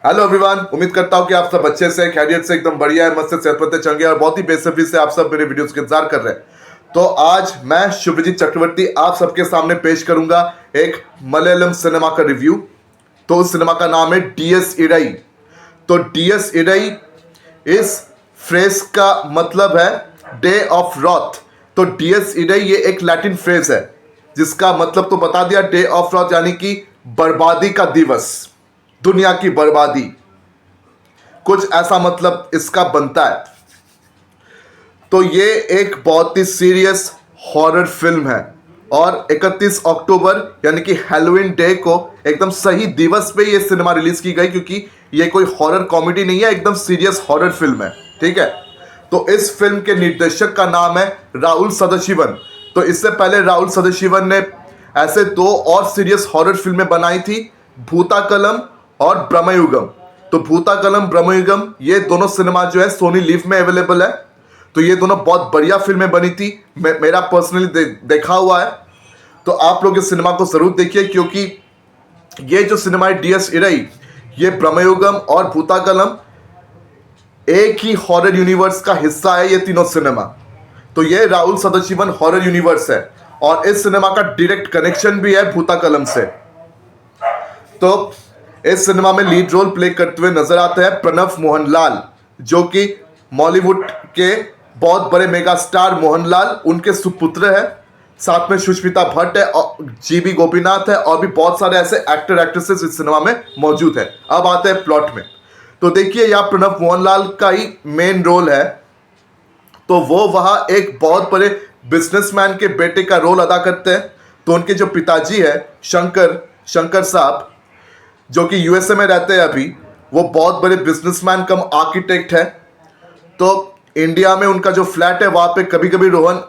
Hello everyone, उम्मीद करता हूँ कि आप सब अच्छे से खैरियत से एकदम बढ़िया है, मस्त से सेहतमंद चंगे और बहुत ही बेसब्री से आप सब मेरे वीडियोस का इंतजार कर रहे हैं। तो आज मैं शुभजीत चक्रवर्ती आप सबके सामने पेश करूंगा एक मलयालम सिनेमा का रिव्यू। तो उस सिनेमा का नाम है डीएस इडई। तो डीएस इडई इस फ्रेज का मतलब है डे ऑफ रॉथ। तो डीएस इडई ये एक लैटिन फ्रेज है जिसका मतलब तो बता दिया, डे ऑफ रॉथ यानी कि बर्बादी का दिवस, दुनिया की बर्बादी, कुछ ऐसा मतलब इसका बनता है। तो ये एक बहुत ही सीरियस हॉरर फिल्म है और 31 अक्टूबर यानी कि हैलोवीन डे को एकदम सही दिवस पे ये सिनेमा रिलीज की गई, क्योंकि ये कोई हॉरर कॉमेडी नहीं है, एकदम सीरियस हॉरर फिल्म है। ठीक है। तो इस फिल्म के निर्देशक का नाम है राहुल सदाशिवन। तो इससे पहले राहुल सदाशिवन ने ऐसे दो और सीरियस हॉरर फिल्में बनाई थी, भूताकलम और ब्रह्मयुगम। तो भूताकलम ब्रह्मयुगम ये दोनों सिनेमा जो है सोनी लिव में अवेलेबल है। तो ये दोनों बहुत बढ़िया फिल्में बनी थी, मेरा पर्सनली देखा हुआ है। तो आप लोग इस सिनेमा को जरूर देखिए, क्योंकि ये जो सिनेमा है डीएस इडई, ये ब्रह्मयुगम और भूताकलम एक ही हॉरर यूनिवर्स का हिस्सा है, ये तीनों सिनेमा। तो ये राहुल सदाशिवन हॉरर यूनिवर्स है और इस सिनेमा का डायरेक्ट कनेक्शन भी है भूताकलम से। तो इस सिनेमा में लीड रोल प्ले करते हुए नजर आते हैं प्रणव मोहनलाल, जो कि बॉलीवुड के बहुत बड़े मेगा स्टार मोहनलाल उनके सुपुत्र है। साथ में सुष्मिता भट्ट है और जीबी गोपीनाथ है और भी बहुत सारे ऐसे एक्टर एक्ट्रेसेस इस सिनेमा में मौजूद है। अब आते हैं प्लॉट में। तो देखिए, यहाँ प्रणव मोहनलाल का ही मेन रोल है। तो वो वहाँ एक बहुत बड़े बिजनेसमैन के बेटे का रोल अदा करते हैं। तो उनके जो पिताजी है शंकर साहब, जो कि यूएसए में रहते हैं अभी, वो बहुत बड़े बिजनेसमैन कम आर्किटेक्ट है। तो इंडिया में उनका जो फ्लैट है वहाँ पे कभी कभी रोहन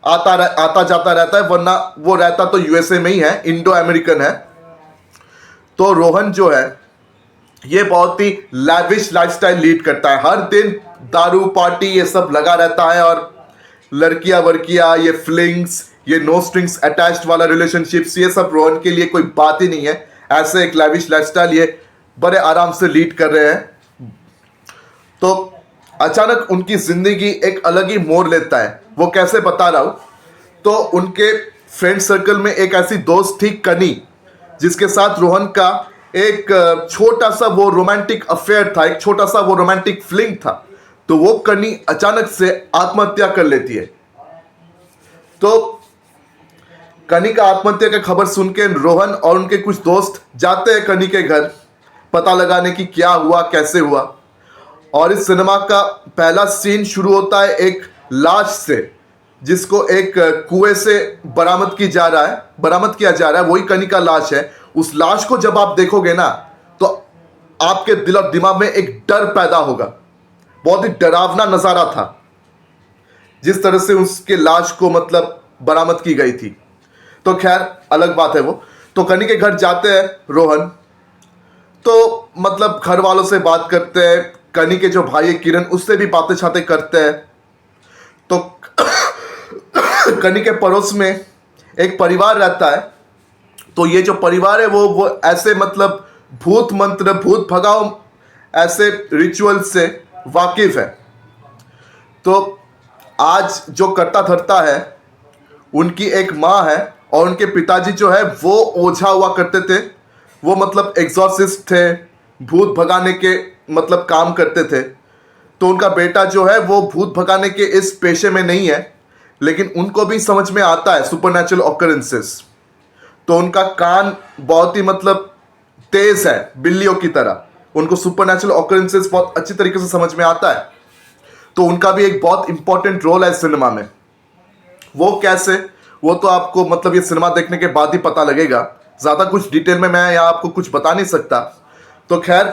आता जाता रहता है, वरना वो रहता तो यूएसए में ही है, इंडो अमेरिकन है। तो रोहन जो है ये बहुत ही लैविश लाइफस्टाइल लीड करता है, हर दिन दारू पार्टी ये सब लगा रहता है और लड़कियां वर्कियां, ये फ्लिंग्स, ये नो स्ट्रिंग्स अटैच्ड वाला रिलेशनशिप्स, ये सब रोहन के लिए कोई बात ही नहीं है। ऐसे एक लैविश लाइफस्टाइल ये बड़े आराम से लीड कर रहे हैं। तो अचानक उनकी जिंदगी एक अलग ही मोड़ लेता है। वो कैसे बता रहा हूं। तो उनके फ्रेंड सर्कल में एक ऐसी दोस्त थी कनी, जिसके साथ रोहन का एक छोटा सा वो रोमांटिक अफेयर था, एक छोटा सा वो रोमांटिक फ्लिंग था। तो वो कनी अचानक से आत्महत्या कर लेती है। तो कनी का आत्महत्या का खबर सुन के रोहन और उनके कुछ दोस्त जाते हैं कनी के घर, पता लगाने की क्या हुआ कैसे हुआ। और इस सिनेमा का पहला सीन शुरू होता है एक लाश से, जिसको एक कुएं से बरामद किया जा रहा है। वही कनी का लाश है। उस लाश को जब आप देखोगे ना, तो आपके दिल और दिमाग में एक डर पैदा होगा। बहुत ही डरावना नजारा था जिस तरह से उसके लाश को मतलब बरामद की गई थी। तो खैर अलग बात है वो। तो कनी के घर जाते हैं रोहन, तो मतलब घर वालों से बात करते हैं, कनी के जो भाई है किरण, उससे भी बातें छाते करते हैं। तो कनी के पड़ोस में एक परिवार रहता है। तो ये जो परिवार है वो ऐसे मतलब भूत मंत्र, भूत भगाओ ऐसे रिचुअल से वाकिफ है। तो आज जो करता धरता है, उनकी एक माँ है और उनके पिताजी जो है वो ओझा हुआ करते थे। वो मतलब एग्जॉर्सिस्ट थे, भूत भगाने के मतलब काम करते थे। तो उनका बेटा जो है वो भूत भगाने के इस पेशे में नहीं है, लेकिन उनको भी समझ में आता है सुपरनैचुरल ऑकरेंसेस। तो उनका कान बहुत ही मतलब तेज है, बिल्लियों की तरह। उनको सुपरनैचुरल ऑकरेंसेस बहुत अच्छी तरीके से समझ में आता है। तो उनका भी एक बहुत इंपॉर्टेंट रोल है इस सिनेमा में। वो कैसे, वो तो आपको मतलब ये सिनेमा देखने के बाद ही पता लगेगा। ज़्यादा कुछ डिटेल में मैं यहाँ आपको कुछ बता नहीं सकता। तो खैर,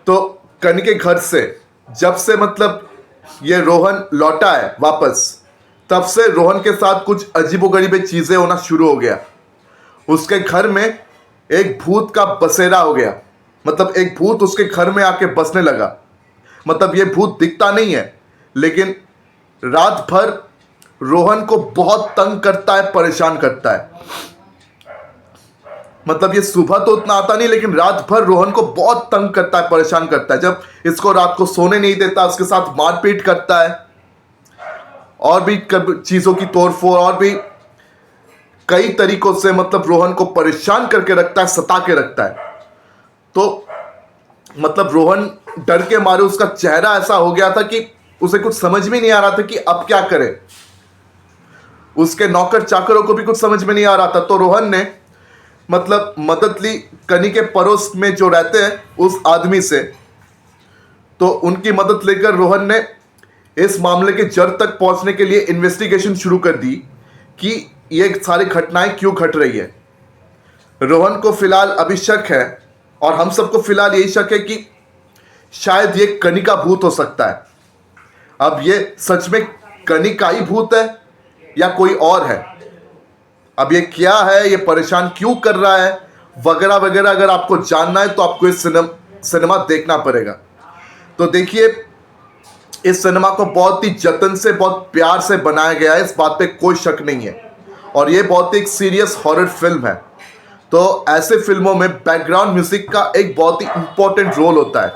तो कनी के घर से जब से मतलब ये रोहन लौटा है वापस, तब से रोहन के साथ कुछ अजीबोगरीब चीज़ें होना शुरू हो गया। उसके घर में एक भूत का बसेरा हो गया। मतलब एक भूत उसके घर में आके बसने लगा। मतलब ये भूत दिखता नहीं है, लेकिन रात भर रोहन को बहुत तंग करता है, परेशान करता है। मतलब ये सुबह तो उतना आता नहीं, लेकिन रात भर रोहन को बहुत तंग करता है, परेशान करता है। जब इसको रात को सोने नहीं देता, उसके साथ मारपीट करता है और भी चीजों की तोड़फोड़ और भी कई तरीकों से मतलब रोहन को परेशान करके रखता है, सता के रखता है। तो मतलब रोहन डर के मारे उसका चेहरा ऐसा हो गया था कि उसे कुछ समझ में नहीं आ रहा था कि अब क्या करे। उसके नौकर चाकरों को भी कुछ समझ में नहीं आ रहा था। तो रोहन ने मतलब मदद ली कनी के पड़ोस में जो रहते हैं उस आदमी से। तो उनकी मदद लेकर रोहन ने इस मामले के जड़ तक पहुंचने के लिए इन्वेस्टिगेशन शुरू कर दी कि ये सारी घटनाएं क्यों घट रही है। रोहन को फिलहाल अभी शक है, और हम सबको फिलहाल यही शक है कि शायद ये कनी का भूत हो सकता है। अब ये सच में कनी का ही भूत है या कोई और है, अब ये क्या है, ये परेशान क्यों कर रहा है, वगैरह वगैरह अगर आपको जानना है तो आपको इस सिनेमा देखना पड़ेगा। तो देखिए, इस सिनेमा को बहुत ही जतन से, बहुत प्यार से बनाया गया है, इस बात पे कोई शक नहीं है। और ये बहुत ही एक सीरियस हॉरर फिल्म है। तो ऐसे फिल्मों में बैकग्राउंड म्यूजिक का एक बहुत ही इंपॉर्टेंट रोल होता है।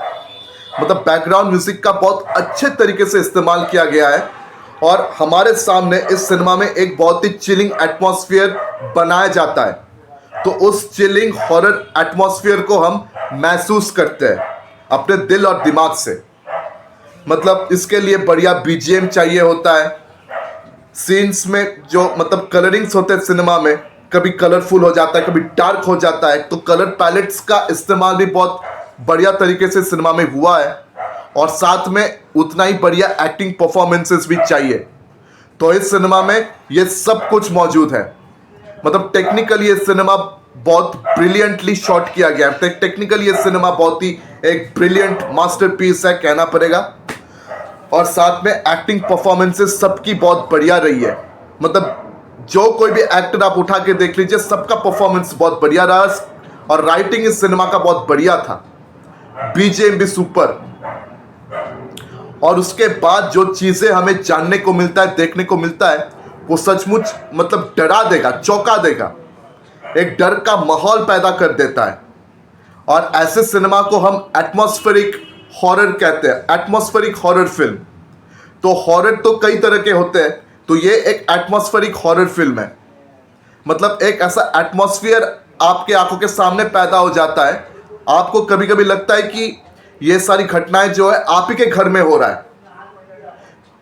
मतलब बैकग्राउंड म्यूजिक का बहुत अच्छे तरीके से इस्तेमाल किया गया है, और हमारे सामने इस सिनेमा में एक बहुत ही चिलिंग एटमॉस्फेयर बनाया जाता है। तो उस चिलिंग हॉरर एटमॉस्फेयर को हम महसूस करते हैं अपने दिल और दिमाग से। मतलब इसके लिए बढ़िया बीजीएम चाहिए होता है। सीन्स में जो मतलब कलरिंग्स होते हैं सिनेमा में, कभी कलरफुल हो जाता है, कभी डार्क हो जाता है। तो कलर पैलेट्स का इस्तेमाल भी बहुत बढ़िया तरीके से सिनेमा में हुआ है, और साथ में उतना ही बढ़िया एक्टिंग परफॉर्मेंसेस भी चाहिए। तो इस सिनेमा में ये सब कुछ मौजूद है। मतलब टेक्निकली ये सिनेमा बहुत ब्रिलियंटली शॉट किया गया है। टेक्निकली ये सिनेमा बहुत ही एक ब्रिलियंट मास्टरपीस है, कहना पड़ेगा। और साथ में एक्टिंग परफॉर्मेंसेस सबकी बहुत बढ़िया रही है। मतलब जो कोई भी एक्टर आप उठा के देख लीजिए, सबका परफॉर्मेंस बहुत बढ़िया रहा, और राइटिंग इस सिनेमा का बहुत बढ़िया था, बीजीएम भी सुपर। और उसके बाद जो चीजें हमें जानने को मिलता है, देखने को मिलता है, वो सचमुच मतलब डरा देगा, चौंका देगा, एक डर का माहौल पैदा कर देता है। और ऐसे सिनेमा को हम एटमॉस्फेरिक हॉरर कहते हैं, एटमॉस्फेरिक हॉरर फिल्म। तो हॉरर तो कई तरह के होते हैं, तो ये एक एटमॉस्फेरिक हॉरर फिल्म है। मतलब एक ऐसा एटमॉस्फेयर आपके आंखों के सामने पैदा हो जाता है। आपको कभी कभी लगता है कि ये सारी घटनाएं जो है आप ही के घर में हो रहा है।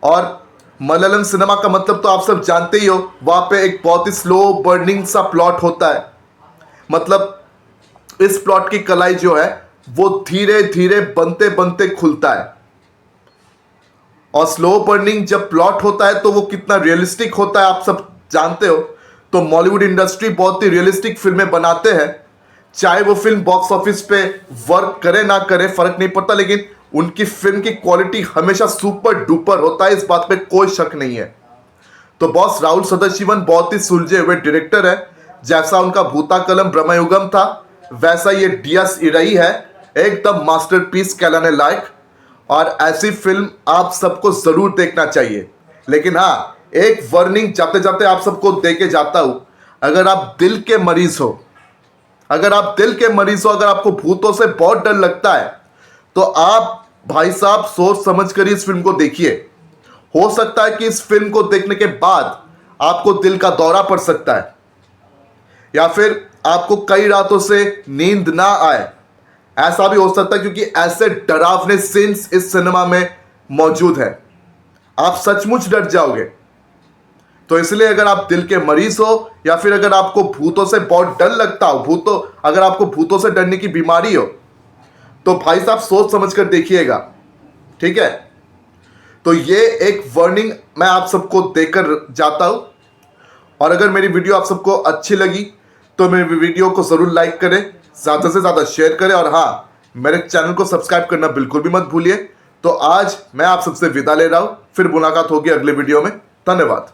और मलयालम सिनेमा का मतलब तो आप सब जानते ही हो, वहां पे एक बहुत ही स्लो बर्निंग सा प्लॉट होता है। मतलब इस प्लॉट की कलाई जो है वो धीरे धीरे बनते बनते खुलता है। और स्लो बर्निंग जब प्लॉट होता है तो वो कितना रियलिस्टिक होता है आप सब जानते हो। तो बॉलीवुड इंडस्ट्री बहुत ही रियलिस्टिक फिल्में बनाते हैं, चाहे वो फिल्म बॉक्स ऑफिस पे वर्क करे ना करे फर्क नहीं पड़ता, लेकिन उनकी फिल्म की क्वालिटी हमेशा सुपर डुपर होता है, इस बात पे कोई शक नहीं है। तो बॉस राहुल सदाशिवन बहुत ही सुलझे हुए डायरेक्टर है। जैसा उनका भूता कलम ब्रह्मयुगम था, वैसा ये डीएस इराई है, एकदम मास्टरपीस कहलाने लायक। और ऐसी फिल्म आप सबको जरूर देखना चाहिए। लेकिन हाँ, एक वार्निंग जाते जाते आप सबको दे के जाता हूं, अगर आप दिल के मरीज हो, अगर आपको भूतों से बहुत डर लगता है, तो आप भाई साहब सोच समझ कर इस फिल्म को देखिए। हो सकता है कि इस फिल्म को देखने के बाद आपको दिल का दौरा पड़ सकता है, या फिर आपको कई रातों से नींद ना आए, ऐसा भी हो सकता है, क्योंकि ऐसे डरावने सीन्स इस सिनेमा में मौजूद है, आप सचमुच डर जाओगे। तो इसलिए अगर आप दिल के मरीज हो, या फिर अगर आपको भूतों से बहुत डर लगता हो, अगर आपको भूतों से डरने की बीमारी हो, तो भाई साहब सोच समझ कर देखिएगा, ठीक है। तो ये एक वार्निंग मैं आप सबको देकर जाता हूं। और अगर मेरी वीडियो आप सबको अच्छी लगी तो मेरी वीडियो को जरूर लाइक करें, ज़्यादा से ज़्यादा शेयर करें, और हाँ, मेरे चैनल को सब्सक्राइब करना बिल्कुल भी मत भूलिए। तो आज मैं आप सबसे विदा ले रहा हूं, फिर मुलाकात होगी अगले वीडियो में। धन्यवाद।